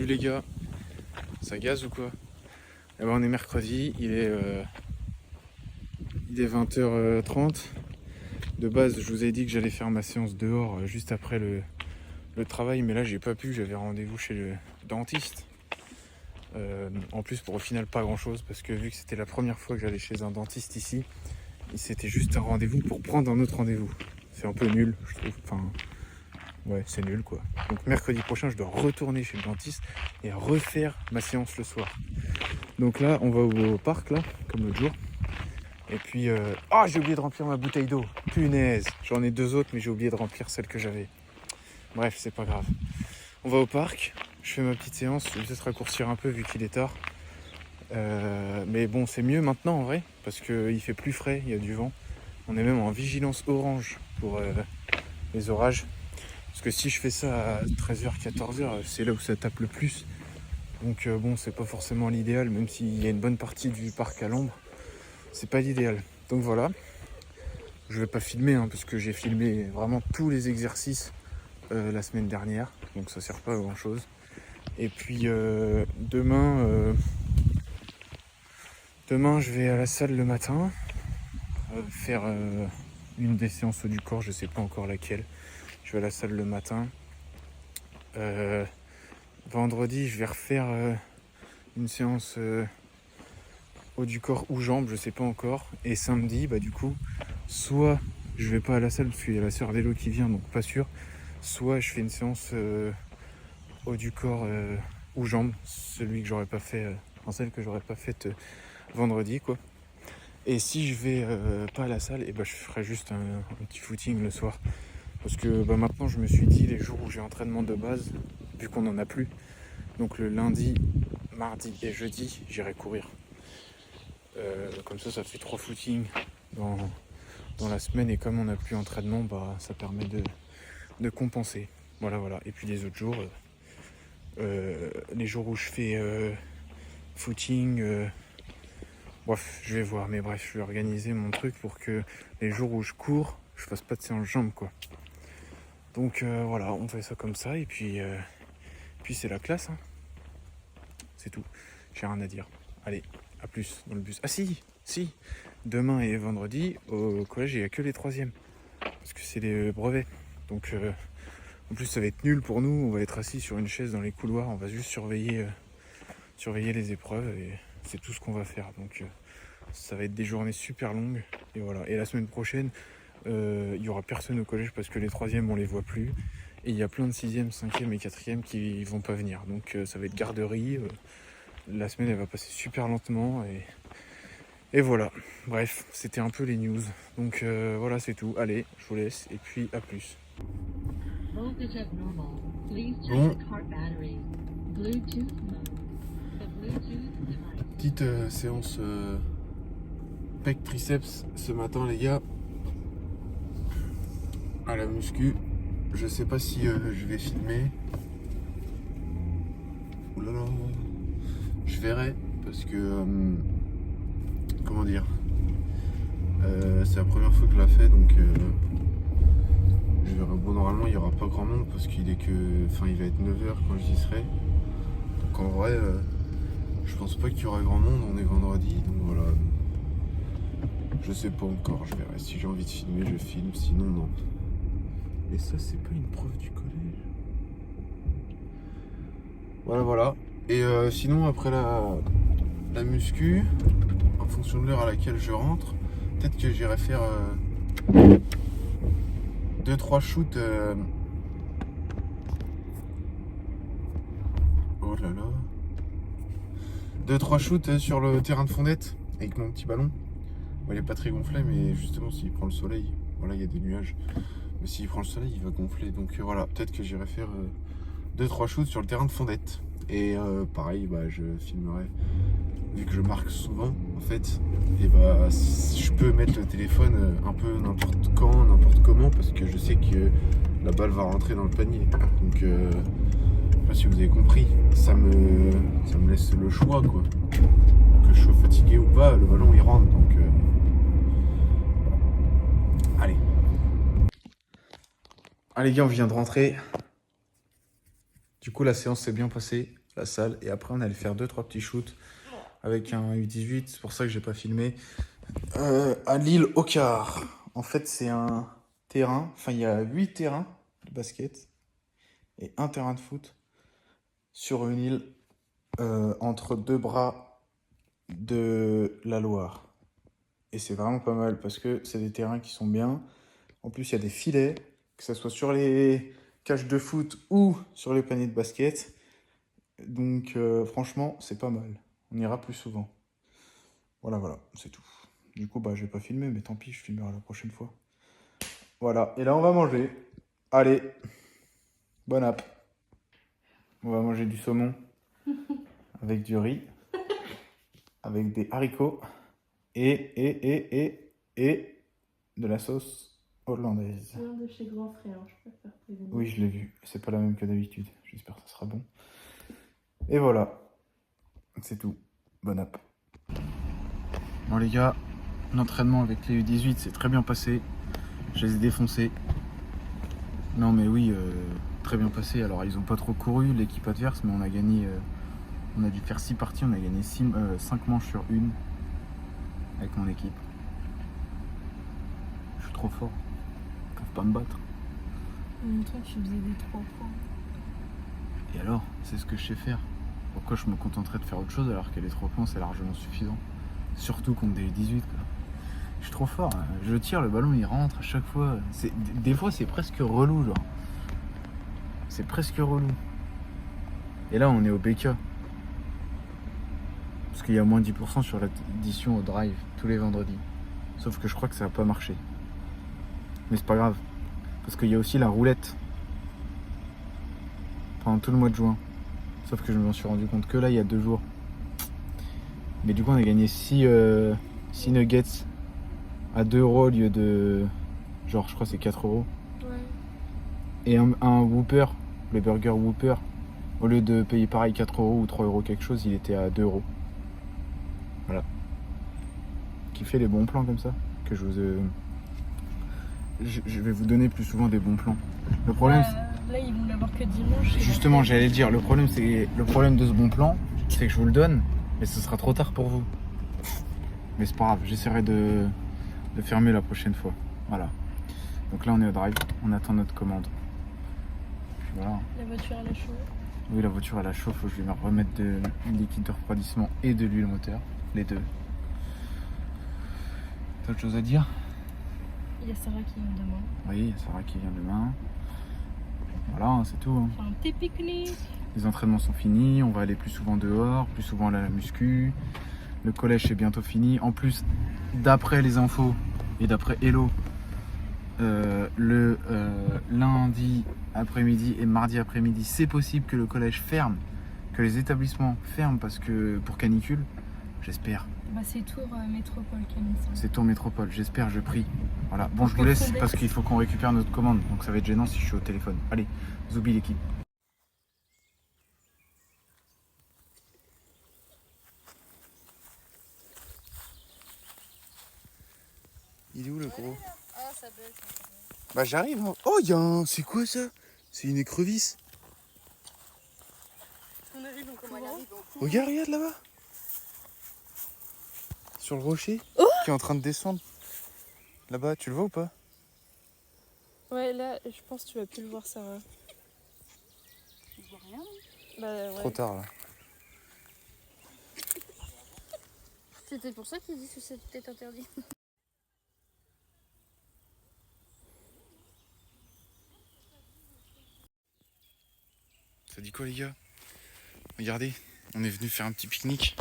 Salut les gars, ça gaze ou quoi? Eh ben on est mercredi, il est 20h30. De base, je vous ai dit que j'allais faire ma séance dehors juste après le travail, mais là j'ai pas pu, j'avais rendez-vous chez le dentiste. En plus pour au final pas grand chose, parce que vu que c'était la première fois que j'allais chez un dentiste ici, c'était juste un rendez-vous pour prendre un autre rendez-vous. C'est un peu nul, je trouve. Enfin, ouais, c'est nul quoi. Donc mercredi prochain, je dois retourner chez le dentiste et refaire ma séance le soir. Donc là, on va au parc, là, comme l'autre jour. Et puis, j'ai oublié de remplir ma bouteille d'eau. Punaise, j'en ai deux autres, mais j'ai oublié de remplir celle que j'avais. Bref, c'est pas grave. On va au parc, je fais ma petite séance, je vais peut-être raccourcir un peu vu qu'il est tard. Mais bon, c'est mieux maintenant en vrai, parce qu'il fait plus frais, il y a du vent. On est même en vigilance orange pour les orages. Parce que si je fais ça à 13h, 14h, c'est là où ça tape le plus. Donc bon, c'est pas forcément l'idéal, même s'il y a une bonne partie du parc à l'ombre. C'est pas l'idéal. Donc voilà. Je vais pas filmer, parce que j'ai filmé vraiment tous les exercices la semaine dernière. Donc ça sert pas à grand chose. Et puis demain, je vais à la salle le matin. Faire une des séances du corps, je sais pas encore laquelle. Je vais à la salle le matin. Vendredi, je vais refaire une séance haut du corps ou jambes, je sais pas encore. Et samedi, du coup, soit je vais pas à la salle parce qu'il y a la sœur d'Elo qui vient, donc pas sûr. Soit je fais une séance haut du corps ou jambes, celui que j'aurais pas fait, celle que j'aurais pas faite vendredi, quoi. Et si je vais pas à la salle, je ferai juste un petit footing le soir. Parce que maintenant je me suis dit, les jours où j'ai entraînement de base, vu qu'on en a plus, donc le lundi, mardi et jeudi, j'irai courir. Comme ça fait 3 footings dans la semaine, et comme on n'a plus entraînement, ça permet de compenser. Voilà. Et puis les autres jours, les jours où je fais footing, je vais voir, mais bref, je vais organiser mon truc pour que les jours où je cours, je fasse pas de séance jambes, quoi. Donc voilà, on fait ça comme ça, et puis c'est la classe, c'est tout, j'ai rien à dire. Allez, à plus dans le bus. Ah si, demain et vendredi, au collège, il n'y a que les 3e, parce que c'est les brevets. Donc en plus ça va être nul pour nous, on va être assis sur une chaise dans les couloirs, on va juste surveiller les épreuves, et c'est tout ce qu'on va faire. Donc ça va être des journées super longues, et voilà. Et la semaine prochaine, il n'y aura personne au collège parce que les 3e on les voit plus. Et il y a plein de 6e, 5e et 4e qui vont pas venir. Donc ça va être garderie. La semaine elle va passer super lentement, et voilà. Bref, c'était un peu les news. Donc voilà, c'est tout. Allez, je vous laisse et puis à plus. Bon, petite séance pec triceps ce matin les gars, à la muscu. Je sais pas si je vais filmer. Oulala. Je verrai, parce que comment dire, c'est la première fois que je la fais, donc je verrai. Bon, normalement il y aura pas grand monde parce qu'il est il va être 9h quand j'y serai. Donc en vrai, je pense pas qu'il y aura grand monde, on est vendredi, donc voilà. Je sais pas encore, je verrai. Si j'ai envie de filmer, je filme, sinon non. Et ça, c'est pas une prof du collège. Voilà. Et sinon, après la muscu, en fonction de l'heure à laquelle je rentre, peut-être que j'irai faire 2-3 shoots. Oh là là. 2-3 shoots sur le terrain de fondette avec mon petit ballon. Bon, il est pas très gonflé, mais justement, s'il prend le soleil, voilà, il y a des nuages. Mais s'il prend le soleil, il va gonfler. Donc voilà, peut-être que j'irai faire 2-3 shoots sur le terrain de fondette. Et pareil, je filmerai. Vu que je marque souvent, en fait, et je peux mettre le téléphone un peu n'importe quand, n'importe comment, parce que je sais que la balle va rentrer dans le panier. Donc, je sais pas si vous avez compris, ça me laisse le choix, quoi. Que je sois fatigué ou pas, le ballon il rentre. Donc, allez. Ah les gars, on vient de rentrer. Du coup, la séance s'est bien passée. la salle. Et après, on allait faire 2-3 petits shoots avec un U18. C'est pour ça que j'ai pas filmé. À l'île Ocar. En fait, c'est un terrain. Enfin, il y a 8 terrains de basket et un terrain de foot sur une île entre deux bras de la Loire. Et c'est vraiment pas mal parce que c'est des terrains qui sont bien. En plus, il y a des filets, que ce soit sur les cages de foot ou sur les paniers de basket. Donc, franchement, c'est pas mal. On ira plus souvent. Voilà, c'est tout. Du coup, bah, je vais pas filmer, mais tant pis, je filmerai la prochaine fois. Voilà, et là, on va manger. Allez, bon app. On va manger du saumon avec du riz, avec des haricots et de la sauce hollandaise. Rien de chez Grand Frère, je préfère prévenir. Oui, je l'ai vu. C'est pas la même que d'habitude. J'espère que ça sera bon. Et voilà. C'est tout. Bon app. Bon les gars, l'entraînement avec les U18 s'est très bien passé. Je les ai défoncés. Non mais oui, très bien passé. Alors ils ont pas trop couru l'équipe adverse, mais on a gagné. On a dû faire 6 parties, on a gagné 5 manches sur une avec mon équipe. Je suis trop fort. Ils peuvent pas me battre. En même temps, tu faisais des 3 points. Et alors, c'est ce que je sais faire. Pourquoi je me contenterais de faire autre chose alors que les 3 points c'est largement suffisant. Surtout contre des 18 quoi. Je suis trop fort, hein. Je tire, le ballon il rentre à chaque fois. Des fois c'est presque relou genre. C'est presque relou. Et là on est au BK. Parce qu'il y a moins 10% sur l'édition au drive tous les vendredis. Sauf que je crois que ça va pas marcher. Mais c'est pas grave. Parce qu'il y a aussi la roulette. Pendant tout le mois de juin. Sauf que je m'en suis rendu compte que là il y a 2 jours. Mais du coup on a gagné 6 nuggets à 2 € au lieu de... Genre je crois que c'est 4 €. Ouais. Et un Whopper, le burger Whopper, au lieu de payer pareil 4 € ou 3 € quelque chose, il était à 2 €. Voilà. Qui fait les bons plans comme ça. Que je vous... Je vais vous donner plus souvent des bons plans. Le problème... Là ils vont l'avoir que dimanche. Justement, j'allais le dire, le problème de ce bon plan, c'est que je vous le donne, mais ce sera trop tard pour vous. Mais c'est pas grave, j'essaierai de fermer la prochaine fois. Voilà. Donc là on est au drive, on attend notre commande. Puis voilà. La voiture elle a chaud. Oui, la voiture elle a chaud, faut que je vais me remettre de liquide de refroidissement et de l'huile moteur, les deux. T'as autre chose à dire? Il y a Sarah qui vient demain. Oui, il y a Sarah qui vient demain. Voilà, hein, c'est tout. Hein. Faire un petit pique-nique. Les entraînements sont finis, on va aller plus souvent dehors, plus souvent aller à la muscu. Le collège est bientôt fini. En plus, d'après les infos et d'après Hello, le lundi après-midi et mardi après-midi, c'est possible que le collège ferme, que les établissements ferment parce que pour canicule, j'espère. Bah c'est Tours Métropole qui a mis ça. C'est Tours Métropole, j'espère, je prie. Voilà, bon je vous laisse parce qu'il faut qu'on récupère notre commande, donc ça va être gênant si je suis au téléphone. Allez, zoubi l'équipe. Il est où le gros? Ah ça baisse. Bah j'arrive. Hein. Oh y'a un... C'est quoi ça? C'est une écrevisse. On arrive comment elle arrive. Regarde là-bas. Sur le rocher. Qui est en train de descendre. Là-bas, tu le vois ou pas? Ouais là je pense que tu vas plus le voir Sarah. Je vois rien. Bah ouais. Trop tard là. C'était pour ça qu'ils disent que c'était interdit. Ça dit quoi les gars? Regardez, on est venu faire un petit pique-nique.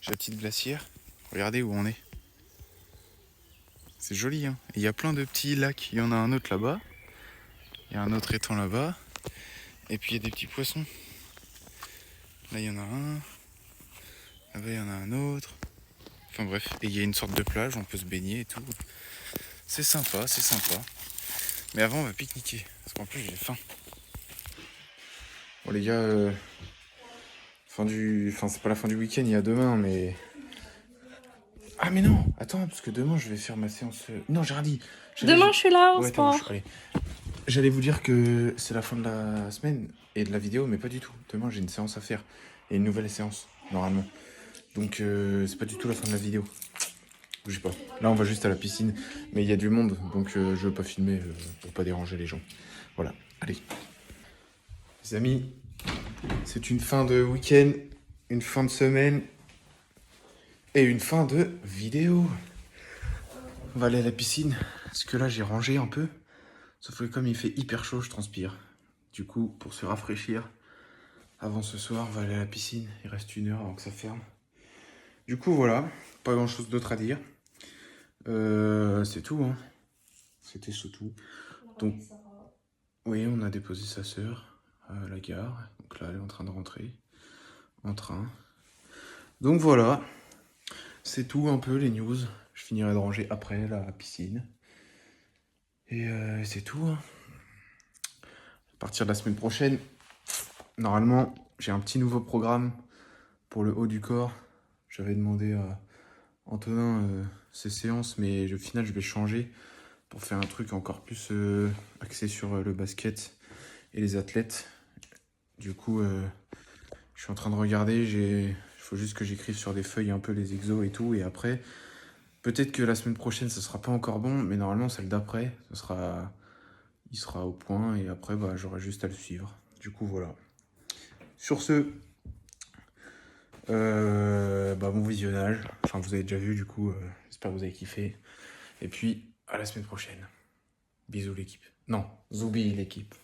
J'ai la petite glacière. Regardez où on est. C'est joli hein. Il y a plein de petits lacs. Il y en a un autre là-bas. Il y a un autre étang là-bas. Et puis il y a des petits poissons. Là il y en a un. Là-bas il y en a un autre. Enfin bref. Et il y a une sorte de plage, on peut se baigner et tout. C'est sympa, c'est sympa. Mais avant on va pique-niquer. Parce qu'en plus j'ai faim. Bon les gars, c'est pas la fin du week-end, il y a demain, mais... Ah mais non, attends, parce que demain je vais faire ma séance... Non, j'ai rien dit. Demain je suis là au Ouais, sport. allez. J'allais vous dire que c'est la fin de la semaine, et de la vidéo, mais pas du tout. Demain, j'ai une séance à faire. Et une nouvelle séance, normalement. Donc, c'est pas du tout la fin de la vidéo. Bougez pas. Là, on va juste à la piscine. Mais il y a du monde, donc je veux pas filmer pour pas déranger les gens. Voilà, allez. Les amis, c'est une fin de week-end, une fin de semaine et une fin de vidéo. On va aller à la piscine, parce que là, j'ai rangé un peu. Sauf que comme il fait hyper chaud, je transpire. Du coup, pour se rafraîchir, avant ce soir, on va aller à la piscine. Il reste 1 heure avant que ça ferme. Du coup, voilà. Pas grand-chose d'autre à dire. C'est tout, hein. C'était tout. Donc, oui, on a déposé sa sœur à la gare. Donc là, elle est en train de rentrer en train. Donc voilà. C'est tout un peu les news. Je finirai de ranger après la piscine. Et c'est tout, hein. À partir de la semaine prochaine, normalement, j'ai un petit nouveau programme pour le haut du corps. J'avais demandé à Antonin ses séances, mais au final, je vais changer pour faire un truc encore plus axé sur le basket et les athlètes. Du coup, je suis en train de regarder. Il faut juste que j'écrive sur des feuilles un peu les exos et tout. Et après, peut-être que la semaine prochaine, ça sera pas encore bon, mais normalement, celle d'après, il sera au point. Et après, bah, j'aurai juste à le suivre. Du coup, voilà. Sur ce, bon visionnage. Enfin, vous avez déjà vu, du coup, j'espère que vous avez kiffé. Et puis, à la semaine prochaine. Bisous l'équipe. Non, Zoubi l'équipe.